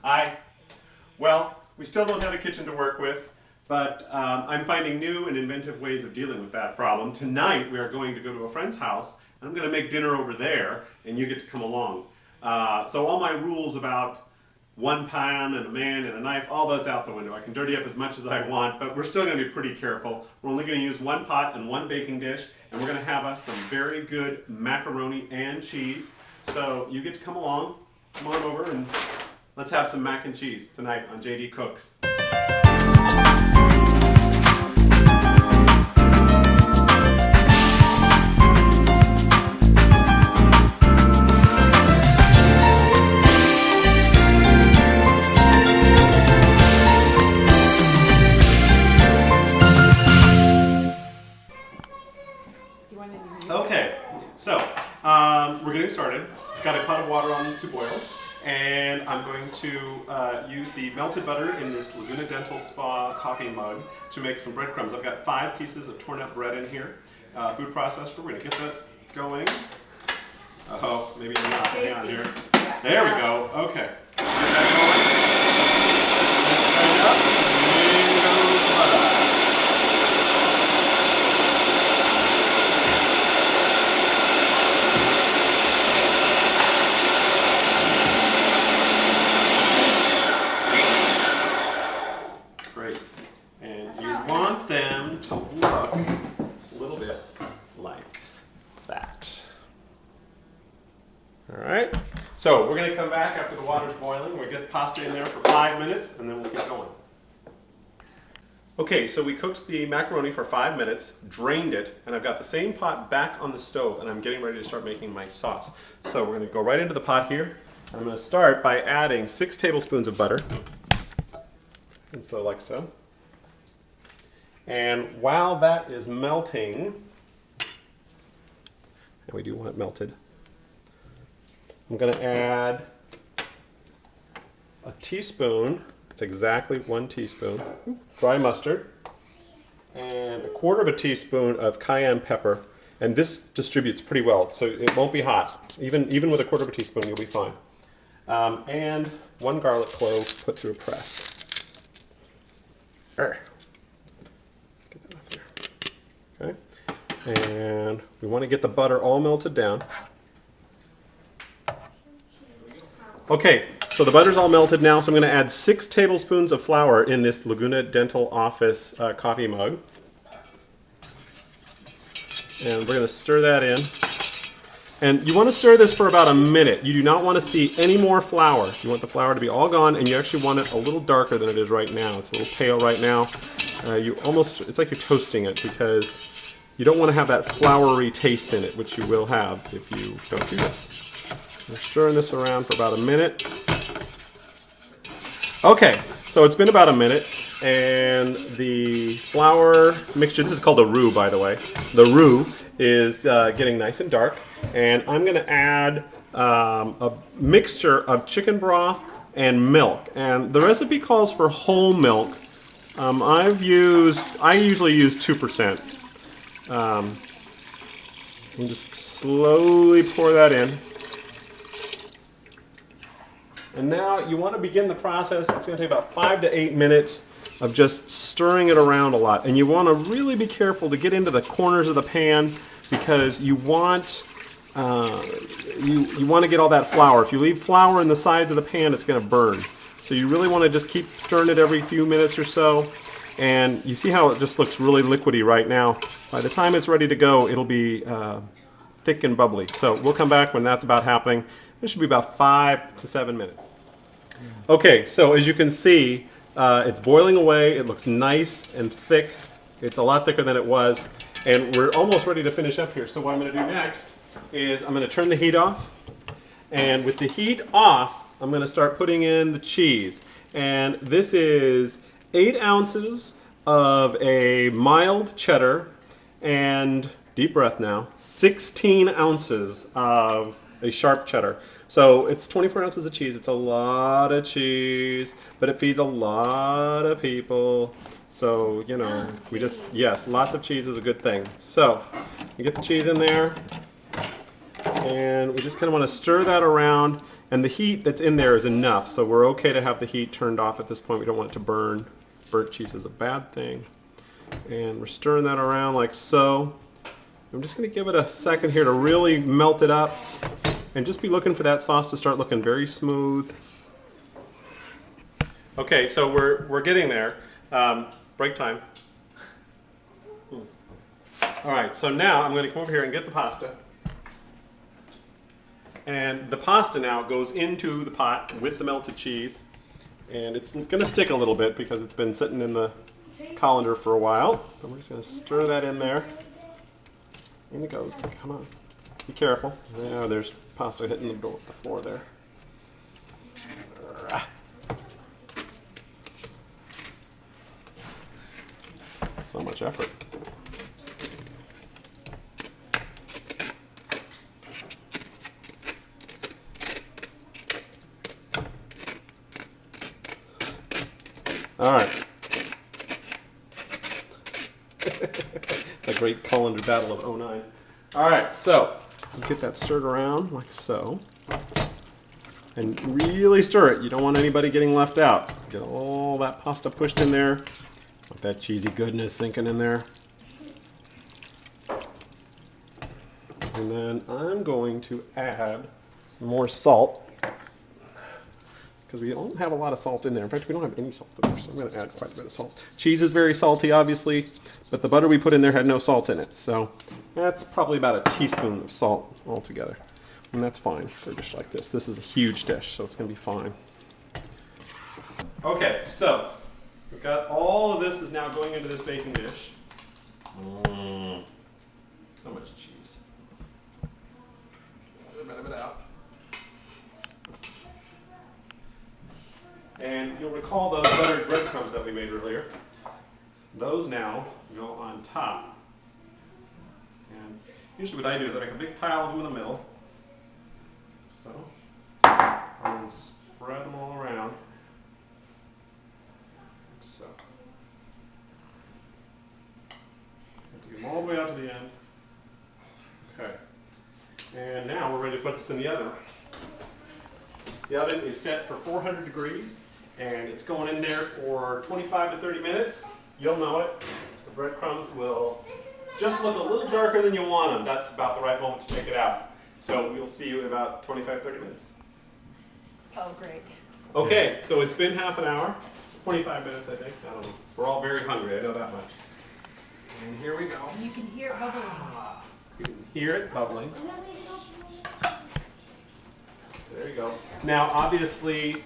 Hi. Well, we still don't have a kitchen to work with, but I'm finding new and inventive ways of dealing with that problem. Tonight we are going to go to a friend's house, and I'm going to make dinner over there, and you get to come along. So all my rules about one pan and a man and a knife, all that's out the window. I can dirty up as much as I want, but we're still going to be pretty careful. We're only going to use one pot and one baking dish, and we're going to have us some very good macaroni and cheese. So you get to come along. Come on over and let's have some mac and cheese tonight on JD Cooks. Okay, so we're getting started. Got a pot of water on to boil, and I'm going to use the melted butter in this Laguna Dental Spa coffee mug to make some breadcrumbs. I've got 5 pieces of torn up bread in here. Food processor, we're going to get that going. Oh, maybe not. Hang on here. There we go. Okay. Get that going. And butter. Great. And you want them to look a little bit like that. All right. So we're going to come back after the water's boiling. We'll get the pasta in there for 5 minutes, and then we'll get going. Okay, so we cooked the macaroni for 5 minutes, drained it, and I've got the same pot back on the stove, and I'm getting ready to start making my sauce. So we're going to go right into the pot here. I'm going to start by adding 6 tablespoons of butter. And so like so. And while that is melting, and we do want it melted, I'm going to add a teaspoon, it's exactly 1 teaspoon, dry mustard, and 1/4 of a teaspoon of cayenne pepper. And this distributes pretty well, so it won't be hot. Even with 1/4 of a teaspoon, you'll be fine. And 1 garlic clove put through a press. Get that off there. Okay. And we want to get the butter all melted down. Okay, so the butter's all melted now, so I'm going to add 6 tablespoons of flour in this Laguna Dental Office coffee mug. And we're going to stir that in. And you want to stir this for about a minute. You do not want to see any more flour. You want the flour to be all gone, and you actually want it a little darker than it is right now. It's a little pale right now. It's like you're toasting it, because you don't want to have that floury taste in it, which you will have if you don't do this. We're stirring this around for about a minute. Okay, so it's been about a minute, and the flour mixture, this is called a roux, by the way. The roux is getting nice and dark. And I'm going to add a mixture of chicken broth and milk. And the recipe calls for whole milk. I usually use 2%. And just slowly pour that in. And now you want to begin the process. It's going to take about 5 to 8 minutes of just stirring it around a lot. And you want to really be careful to get into the corners of the pan, because you want you want to get all that flour. If you leave flour in the sides of the pan, it's going to burn. So you really want to just keep stirring it every few minutes or so. And you see how it just looks really liquidy right now. By the time it's ready to go, it'll be thick and bubbly. So we'll come back when that's about happening. It should be about 5 to 7 minutes. Okay, so as you can see, it's boiling away. It looks nice and thick. It's a lot thicker than it was. And we're almost ready to finish up here. So what I'm going to do next is I'm going to turn the heat off. And with the heat off, I'm going to start putting in the cheese. And this is 8 ounces of a mild cheddar, and, deep breath now, 16 ounces of a sharp cheddar. So it's 24 ounces of cheese. It's a lot of cheese, but it feeds a lot of people. So, you know, yes, lots of cheese is a good thing. So you get the cheese in there, and we just kind of want to stir that around. And the heat that's in there is enough, so we're okay to have the heat turned off at this point. We don't want it to burn. Burnt cheese is a bad thing. And we're stirring that around like so. I'm just going to give it a second here to really melt it up. And just be looking for that sauce to start looking very smooth. Okay, so we're getting there. Break time. All right, so now I'm going to come over here and get the pasta. And the pasta now goes into the pot with the melted cheese. And it's going to stick a little bit because it's been sitting in the colander for a while. And we're just going to stir that in there. In it goes. Come on. Be careful. Now there's pasta hitting the floor there. So much effort. All right. A great colander battle of '09. All right, so get that stirred around like so. And really stir it. You don't want anybody getting left out. Get all that pasta pushed in there. With that cheesy goodness sinking in there. And then I'm going to add some more salt. Because we don't have a lot of salt in there. In fact, we don't have any salt in there, so I'm going to add quite a bit of salt. Cheese is very salty, obviously, but the butter we put in there had no salt in it. So that's probably about a teaspoon of salt altogether. And that's fine for a dish like this. This is a huge dish, so it's going to be fine. Okay, so we've got all of this is now going into this baking dish. So much cheese. A bit of it out. And you'll recall those buttered breadcrumbs that we made earlier. Those now go on top. And usually what I do is I make a big pile of them in the middle. So, and spread them all around. Like so. Get them all the way out to the end. Okay. And now we're ready to put this in the oven. The oven is set for 400 degrees. And it's going in there for 25 to 30 minutes. You'll know it. The breadcrumbs will just look a little darker than you want them. That's about the right moment to take it out. So we'll see you in about 25, 30 minutes. Oh, great. Okay, so it's been half an hour, 25 minutes, I think. I don't know. We're all very hungry, I know that much. And here we go. You can hear it bubbling. You can hear it bubbling. There you go. Now, obviously,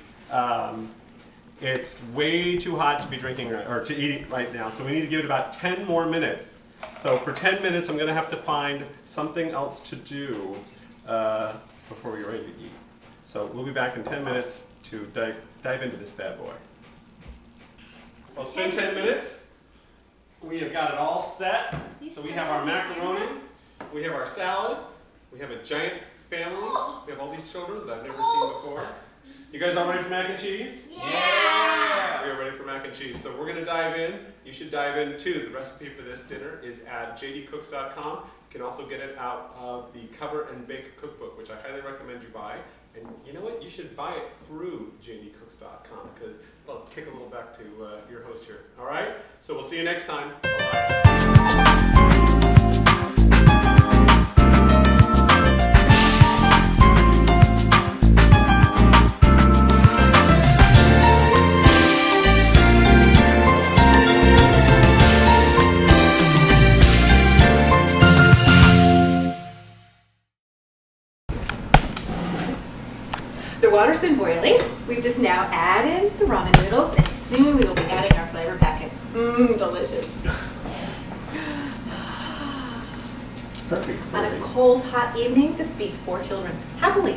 it's way too hot to be drinking or to eat right now, so we need to give it about 10 more minutes. So for 10 minutes, I'm going to have to find something else to do before we get ready to eat. So we'll be back in 10 minutes to dive into this bad boy. Well, it's been 10 minutes. We have got it all set. So we have our macaroni, we have our salad, we have a giant family, we have all these children that I've never seen before. You guys all ready for mac and cheese? Yeah! We are ready for mac and cheese. So we're going to dive in. You should dive in too. The recipe for this dinner is at jdcooks.com. You can also get it out of the Cover and Bake cookbook, which I highly recommend you buy. And you know what? You should buy it through jdcooks.com because it'll kick a little back to your host here. All right? So we'll see you next time. Bye-bye. The water's been boiling. We've just now added the ramen noodles, and soon we will be adding our flavor packet. Delicious. Perfect. On a cold, hot evening, this feeds 4 children happily.